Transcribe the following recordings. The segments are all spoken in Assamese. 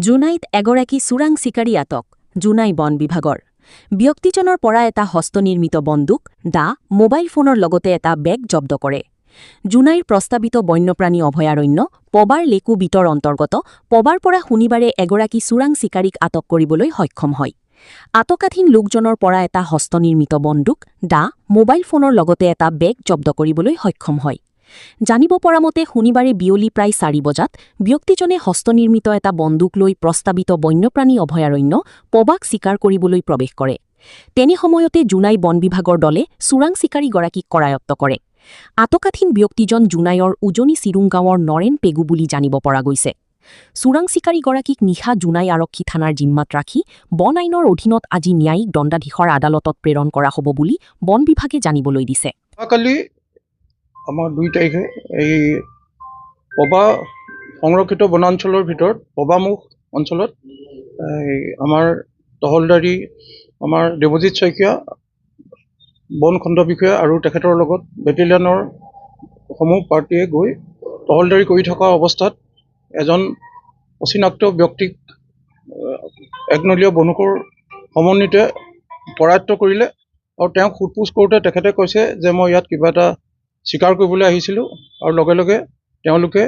জোনাইত এগৰাকী চোৰাং চিকাৰী আটক জোনাই বন বিভাগৰ ব্যক্তিজনৰ পৰা এটা হস্তনিৰ্মিত বন্দুক দা মোবাইল ফোনৰ লগতে এটা বেগ জব্দ কৰে। জোনাইৰ প্ৰস্তাৱিত বন্যপ্ৰাণী অভয়াৰণ্য পবাৰ লেকু বিটৰ অন্তৰ্গত পবাৰ পৰা শনিবাৰে এগৰাকী চোৰাং চিকাৰীক আটক কৰিবলৈ সক্ষম হয়। আটকাধীন লোকজনৰ পৰা এটা হস্তনিৰ্মিত বন্দুক দা মোবাইল ফোনৰ লগতে এটা বেগ জব্দ কৰিবলৈ সক্ষম হয়। জানিব পৰা মতে শনিবাৰে বিয়লি প্ৰায় 4 বজাত ব্যক্তিজনে হস্তনিৰ্মিত এটা বন্দুক লৈ প্ৰস্তাৱিত বন্যপ্ৰাণী অভয়াৰণ্য পবাক চিকাৰ কৰিবলৈ প্ৰৱেশ কৰে। তেনে সময়তে জোনাই বন বিভাগৰ দলে চোৰাং চিকাৰীগৰাকীক কৰায়ত্ব কৰে। আটকাধীন ব্যক্তিজন জোনাইৰ উজনি চিৰুং গাঁৱৰ নৰেন পেগু বুলি জানিব পৰা গৈছে। চোৰাং চিকাৰীগৰাকীক নিশা জোনাই আৰক্ষী থানাৰ জিম্মাত ৰাখি বন আইনৰ অধীনত আজি ন্যায়িক দণ্ডাধীশৰ আদালতত প্ৰেৰণ কৰা হ'ব বুলি বন বিভাগে জানিবলৈ দিছে। আমাৰ 2 তাৰিখে এই পবা সংৰক্ষিত বনাঞ্চলৰ ভিতৰত পবামুখ অঞ্চলত আমাৰ তহলদাৰী আমাৰ দেৱজিৎ শইকীয়া বন খণ্ড বিষয়া আৰু তেখেতৰ লগত বেটেলিয়নৰ সমূহ পাৰ্টীয়ে গৈ তহলদাৰী কৰি থকা অৱস্থাত এজন অচিনাক্ত ব্যক্তিক একনলীয়া বনুকৰ সমন্বিতে কৰায়ত্ব কৰিলে আৰু তেওঁক সোধপোছ কৰোঁতে তেখেতে কৈছে যে মই ইয়াত কিবা এটা চিকাৰ কৰিবলৈ আহিছিলোঁ আৰু লগে লগে তেওঁলোকে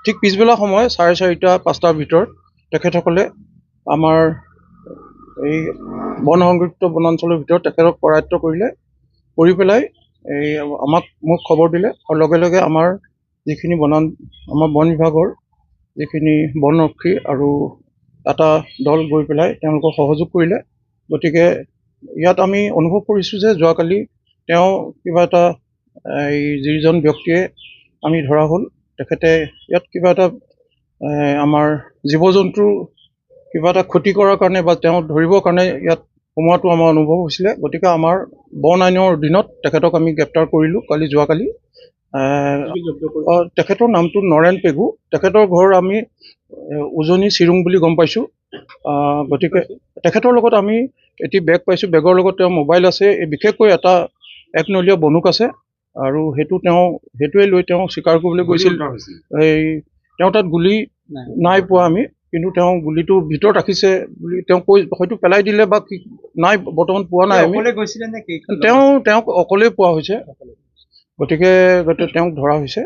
ঠিক পিছবেলা সময় 4:30-5টাৰ ভিতৰত তেখেতসকলে আমাৰ এই বন সংৰক্ষিত বনাঞ্চলৰ ভিতৰত তেখেতক কৰায়ত্ব কৰিলে। কৰি পেলাই মোক খবৰ দিলে আৰু লগে লগে আমাৰ যিখিনি আমাৰ বন বিভাগৰ যিখিনি বনৰক্ষী আৰু এটা দল গৈ পেলাই তেওঁলোকক সহযোগ কৰিলে। গতিকে ইয়াত আমি অনুভৱ কৰিছোঁ যে যোৱাকালি তেওঁ কিবা এটা যিজন ব্যক্তিয়ে আমি ধৰা হ'ল তেখেতে ইয়াত কিবা এটা আমাৰ জীৱ জন্তুৰ কিবা এটা ক্ষতি কৰাৰ কাৰণে বা তেওঁ ধৰিবৰ কাৰণে ইয়াত সোমোৱাটো আমাৰ অনুভৱ হৈছিলে। গতিকে আমাৰ বন আইনৰ অধীনত তেখেতক আমি গ্ৰেপ্তাৰ কৰিলোঁ যোৱাকালি। তেখেতৰ নামটো নৰেন পেগু। তেখেতৰ ঘৰ আমি উজনি চিৰুং বুলি গম পাইছোঁ। গতিকে তেখেতৰ লগত আমি এটি বেগ পাইছোঁ। বেগৰ লগত তেওঁ মোবাইল আছে, বিশেষকৈ এটা একনলীয়া বন্দুক আছে আৰু সেইটোৱে লৈ তেওঁ চিকাৰ কৰিবলৈ গৈছিল। তেওঁ তাত গুলি নাই পোৱা আমি, কিন্তু তেওঁ গুলিটো ভিতৰত ৰাখিছে বুলি তেওঁ হয়তো পেলাই দিলে বা নাই, বৰ্তমান পোৱা নাই আমি। তেওঁক অকলেই পোৱা হৈছে। গতিকে তেওঁক ধৰা হৈছে।